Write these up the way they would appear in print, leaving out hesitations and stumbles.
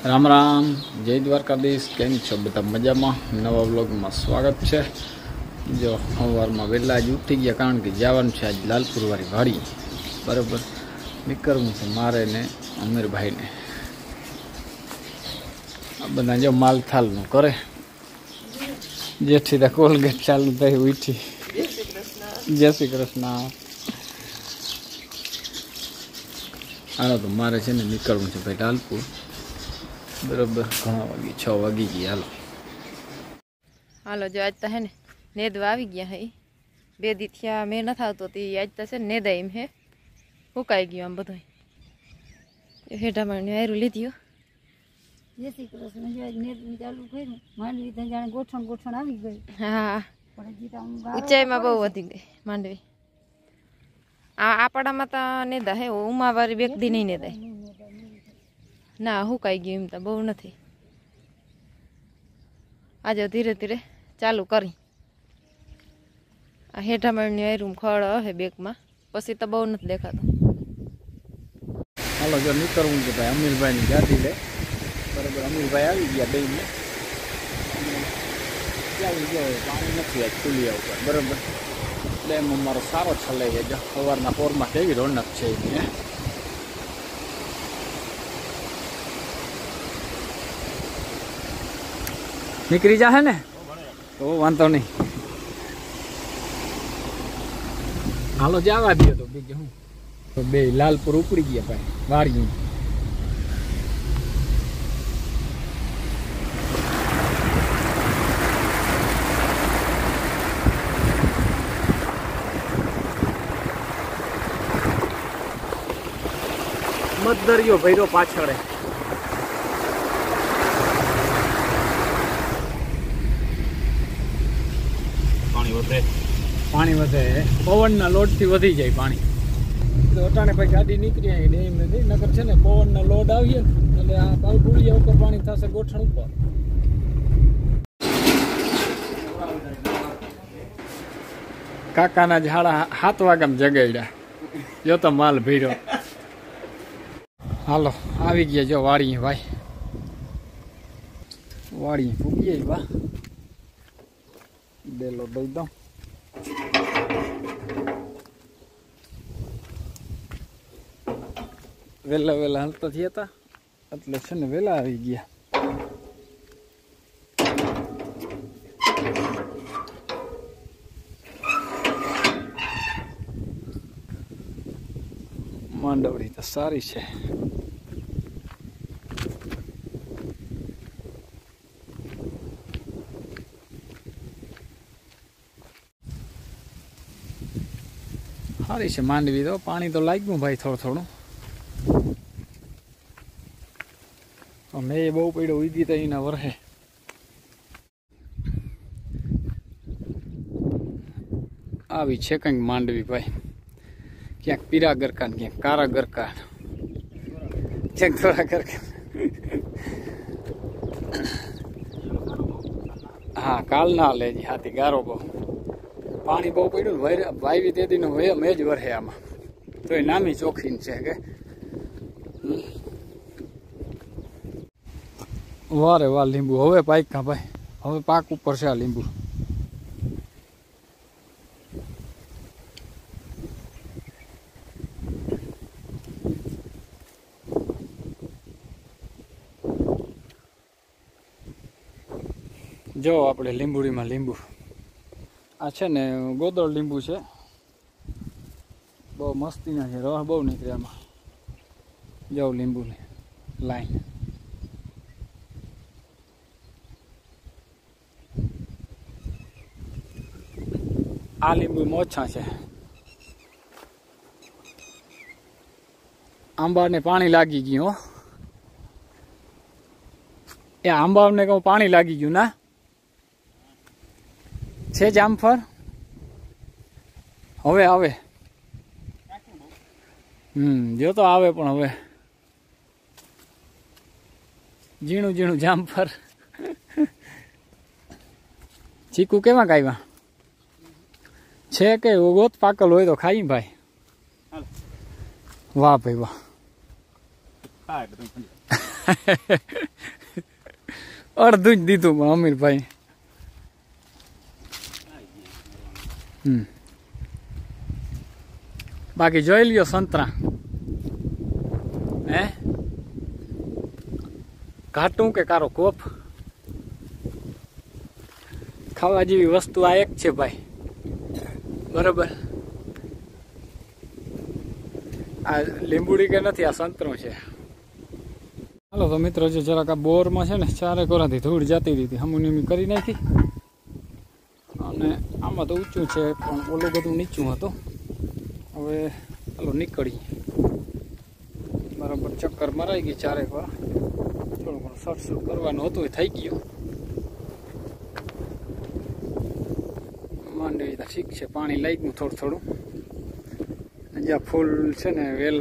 राम राम जय द्वारकाधीश केम छो बता मजा में नवा व्लॉग में स्वागत है। जो सवार में वेला ज उठी गया कारण कि जवान है आज लालपुर वाली वाड़ी बराबर निकलवू से मारे ने अमीर भाई ने बदा जो मालथाल नु करे जेठी कोलगेट चालू थी उठी। जय श्री कृष्ण। हालो तो मारे है ने निकलवू से भाई लालपुर बराबर घणा वागी 6 वागी गई। हालो हालो जो आज तो है नेदवा आई गया है बे दी थया मैं न आवतो आज तो है नेदा एम है हुकाई गयो आम बधो हेठा मारने आयरू लीध्यो। जय श्री कृष्ण। जो आज नेद चालू कर्યું માંડવી તો જાણે ગોઠણ આવી ગઈ। हाँ પણ હજી તો ऊंचाई में बहु वधी गई मांडवी आपड़ा में तो नेदा है उमा वारी व्यक्ति नहीं नेदा ना हुकाई गयो एम तो बहु नहीं। आज धीरे धीरे चालू करी आ हेठा मारनी रूम खड़ है बेग में पछी तो बहु नहीं देखातो। हालो जो निकलवू के भाई अमीर भाई की गाड़ी ले बराबर अमीर भाई आई गया डैम में पानी नहीं आज पुलिया पर बराबर डैम अमरो सारो छले है जो सवारना पोर में केवी रौनक है। निकली जाए ने तो वांधो नहीं। हालो जावा दियो तो बीजे हूँ तो बे लालपुर उपड़ी गया भाई वाड़ी मदरियो भैरो पाछड़े पानी वधे पवन लोड थी वधी जाए पानी तो अटाणे भाई गाड़ी निकली आई डेम ने नगर छे ने पवन लोड आवीए એટલે આ બાવડુળિયા ઉપર પાણી થશે ગોઠણ ઉપર। કાકાના ઝાડા 7 વાગ્યામાં જગાડ્યા જો તો માલ ભીડો। હાલો આવી ગયા જો વાડી ભાઈ વાડી પૂગી વા બેલો દઈ દઉં। वेला वेला हलता थी था એટલે છે ને વેલા આવી ગયા। માંડવડી તો સારી છે। सारी છે માંડવી તો પાણી તો લાગ્યું ભાઈ થોડું થોડું मैं बहु पड़ो उगी तो इना वरहे આવી છે કંઈક માંડવી ભાઈ ક્યાંક પીરા ગરકા ને ક્યાંક કારા ગરકા ક્યાંક થોડા ગરકા। हाँ काल ना लेजी हाथी गारो बहु पानी बहु पड़ू वावी तेदी नो मेज वरहे आमा तो नामी चोखी है के वारे वाह લીંબુ હવે પાક્યા ભાઈ હવે પાક ઉપર છે આ લીંબુ। જો આપણે લીંબુડીમાં લીંબુ આ છે ને ગોદળ લીંબુ છે બહુ મસ્તીના છે રસ બહુ નીકળે આમાં જો લીંબુની લાઈન। आ लींबू मोछा है आंबा ने पानी लागी गयो ए आंबा ने कहूँ पानी लागी गयु ना छे जामफर हवे आवे जो तो आवे पण हवे झीणु झीणु जामफर चीकू केवा कायवा छे के गोत पाकल हो तो खाई भाई। वाह भाई वाह અડધું જ દીધું પણ અમીરભાઈ. બાકી જોઈ લ્યો સંતરા. હે ઘાટું કે કારો કોપ. ખાવા જેવી વસ્તુ આ એક છે ભાઈ. બરાબર. આ લીંબુડી કે નથી, આ સંતરું છે. હાલો તો મિત્રો, જે જરાક આ બોરમાં છે ને 4 કોરાથી ધૂળ જતી હતી, હમુનિમી કરી નાખી. અને આમાં તો ઊંચું છે પણ ઓલું બધું નીચું હતું. હવે હાલો નીકળી. બરાબર ચક્કર મરાઈ ગઈ 4 વાર. થોડું ઘણું સરસું કરવાનું હતું, એ થઈ ગયું. માંડવી તો ઠીક છે, પાણી લાગ્યું થોડું થોડું. જ્યાં ફૂલ છે ને વેલ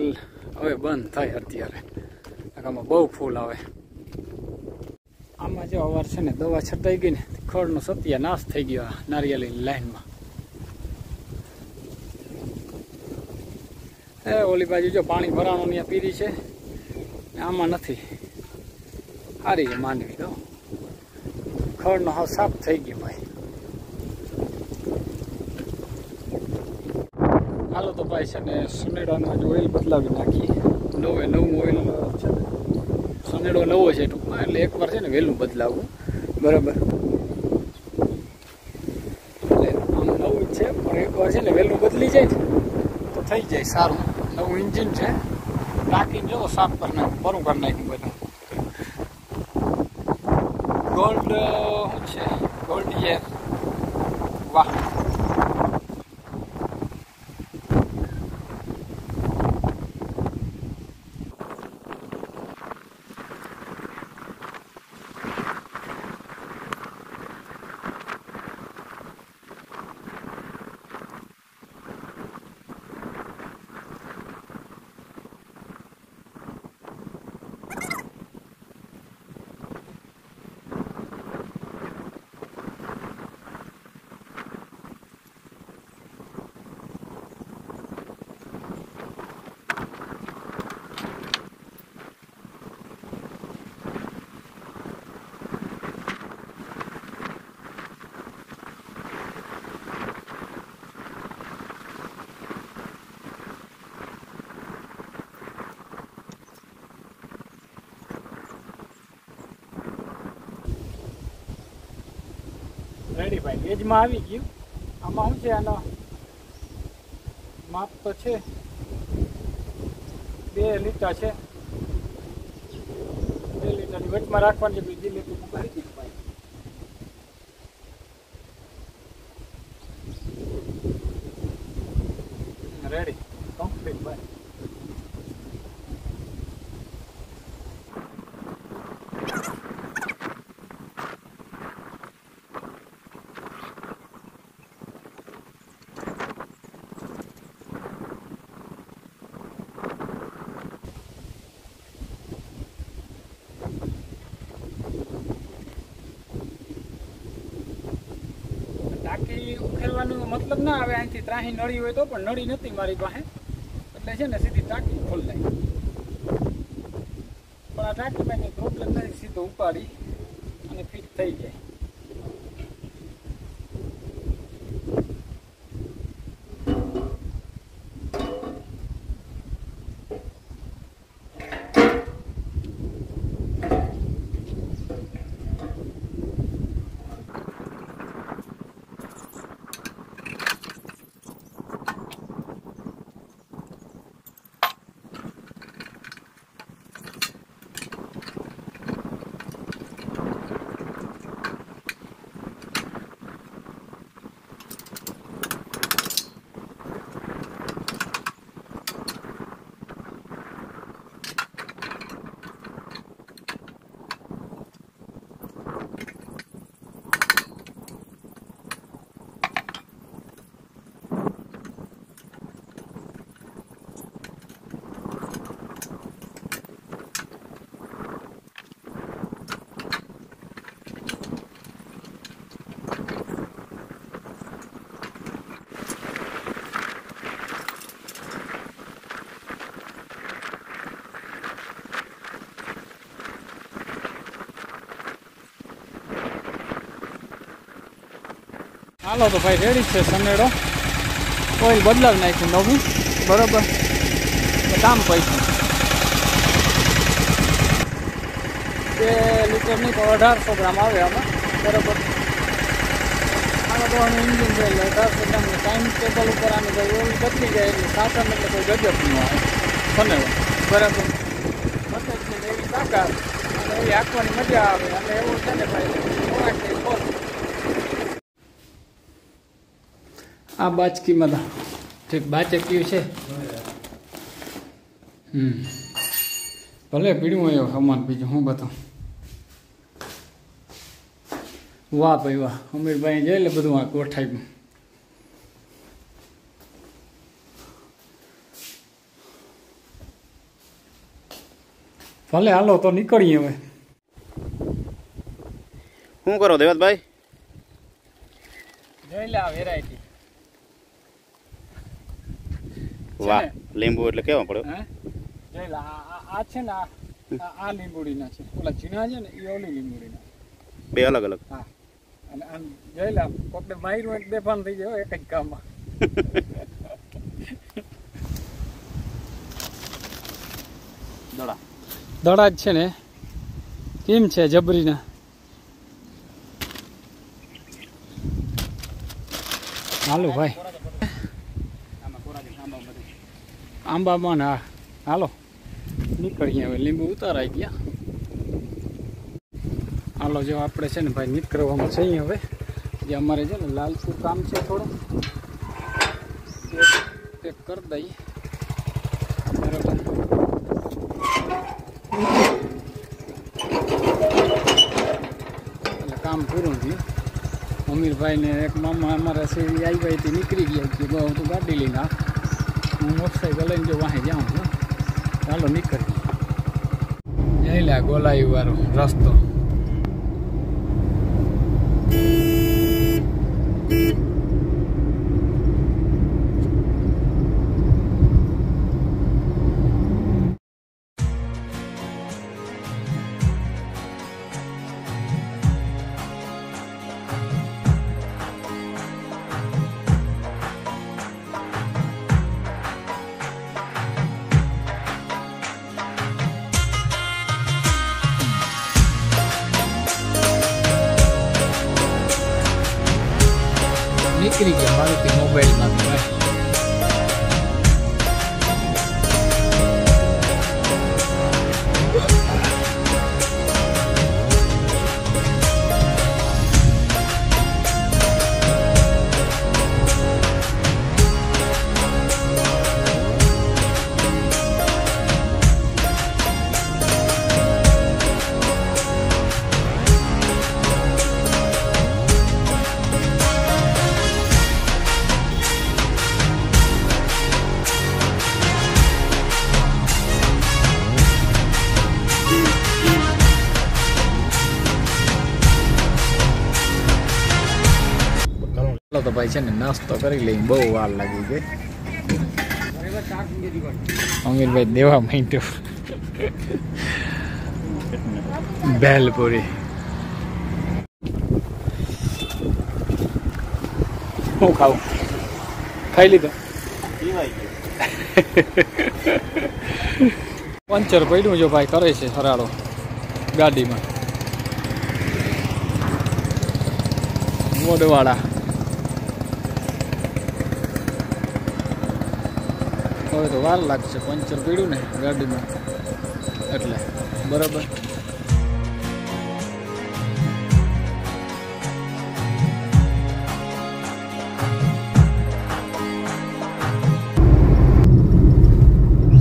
હવે બંધ થાય અત્યારે. આમાં બહુ ફૂલ આવે. આમાં જો અવાર છે ને દવા છટાઈ ગઈ ને, ખડનો સત્યાનાશ થઈ ગયો આ નારિયેળીની લાઈનમાં. ઓલી બાજુ જો પાણી ભરાણું ત્યાં પીરી છે, આમાં નથી. સારી છે માંડવી તો. ખડનો હાવ સાફ થઈ ગયો ભાઈ. હાલો તો ભાઈ છે ને સનેડાનો જ ઓઇલ બદલાવી નાખીએ. નવું ઓઇલ છે ને, સનેડો નવો છે ટૂંકમાં, એટલે એકવાર છે ને વહેલું બદલાવવું. બરાબર. એટલે આમ નવું જ છે પણ એકવાર છે ને વહેલું બદલી જાય ને તો થઈ જાય સારું. નવું ઇન્જિન છે, ટાંકીને જો સાફ કરી નાખ્યું, બરું કરી નાખ્યું બધું. ગોલ્ડ શું છે, ગોલ્ડ યર. વાહ. રેડી ભાઈ, વેજમાં આવી ગયું. આમાં શું છે, આનો માપ તો છે 2 લીટર છે. 2 લીટરની વચમાં રાખવાની છે, બીજી લીટર ઉગાડી દીધી ભાઈ. રેડી કમ્પ્લીટ ભાઈ. ટાંકી ઉખેરવાનો મતલબ ના આવે. અહીંથી ત્રાહી નળી હોય તો પણ નળી નથી મારી પાસે, એટલે છે ને સીધી ટાંકી ખોલાય. પણ આ ટાંકીમાં કંઈ પ્રોબ્લેમ નથી, સીધો ઉપાડી અને ફિટ થઈ જાય. હાલો તો ભાઈ રેડી છે સનેડો, ઓઇલ બદલાવી નાખ્યું નવું, બરાબર. તો કામ પૈસું 2 લીટરની તો 1800 ગ્રામ આવે આમાં, બરાબર. આમાં તો આનું ઇન્જિન છે એટલે 1800 ગ્રામનું ટાઈમ ટેબલ ઉપર આનું ભાઈ ઓઇલ બદલી જાય એટલે સાચા એટલે કોઈ ગજબનું આવે સનેડો, બરાબર. મસ્ત છે એવી તાકાત અને એવી આંકવાની મજા આવે અને એવું છે ને ભાઈ આ બાચકીમાં ઠીક બાચક્યું છે. ભલે પીડ્યું હોય હમાન બીજું હું બતાવું. વાહ ભાઈ વાહ, અમીરભાઈ જાય એટલે બધું આ ગોઠાયું. ભલે હાલો તો નીકળીએ હવે. શું કરો દેવતભાઈ? જોઈ લે આ વેરાયટી. વાહ, લીંબુ એટલે કેવા પડ્યો? હે જોઈ લે આ છે ને આ લીંબુડીના છે, ઓલા ઝીણા છે ને એ ઓલી લીંબુડીના, 2 અલગ અલગ. હા. અને આમ જોઈ લે કોકને માર્યું એક બેફાન થઈ જાય એક જ કામમાં. દડા જ છે ને કેમ છે જબરીના. હાલો ભાઈ આંબામાં ને હા હાલો નીકળીએ હવે. લીંબુ ઉતારાઈ ગયા. હાલો જો આપણે છે ને ભાઈ નીકળવામાં છીએ હવે. જે અમારે છે ને લાલપુર કામ છે થોડું પેક કરી દઈએ, બરાબર. એટલે કામ પૂરું થયું. અમીરભાઈ ને એક મામા અમારા શેરી આવી હતી નીકળી ગયા કે બહુ તું ગાડી લઈને આ, હું મોટરસાઇકલ લઈને જો વાહે જાઉં છું. ચાલો નીકળીએ. જઈ લે ગોલાઈ વાળો રસ્તો. નીકળી ગયા મારુતિ મોબાઈલમાં. તો ભાઈ છે ને નાસ્તો કરી લઈ, બહુ વાર લાગી ગઈ. અમીરભાઈ દેવા માંડ્યો ભેલપુરી. હું ખાવું? ખાઈ લીધો? પંચર પડ્યું જો ભાઈ કરે છે હરાડો ગાડીમાં. મોડવાળા હવે તો વાર લાગશે, પંચર પડ્યું ને ગાડીમાં એટલે, બરાબર.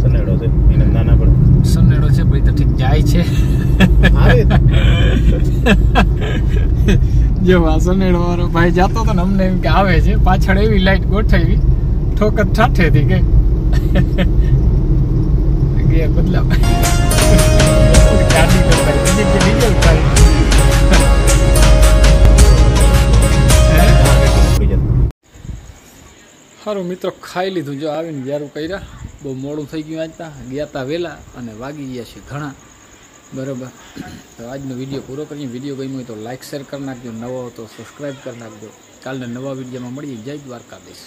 સનેડો છે એને નાના પડે. સનેડો છે ભાઈ તો ઠીક જાય છે. જો આ સનેડો વાળો ભાઈ જાતો તો ને અમને એમ કે આવે છે, પાછળ એવી લાઈટ ગોઠવી ઠોકર ઠાઠેથી કે ગેર બદલા ગાડી સારું મિત્રો ખાઈ લીધું. જો આવીને વ્યારું કર્યા, બહુ મોડું થઈ ગયું. આજતા ગયા તા વહેલા અને વાગી ગયા છે ઘણા. બરાબર. તો આજનો વિડીયો પૂરો કરીએ. વિડીયો ગમ્યો હોય તો લાઇક શેર કરી નાખજો, નવો હો તો સબસ્ક્રાઈબ કરી નાખજો. કાલના નવા વિડીયોમાં મળીએ. જય દ્વારકાધીશ.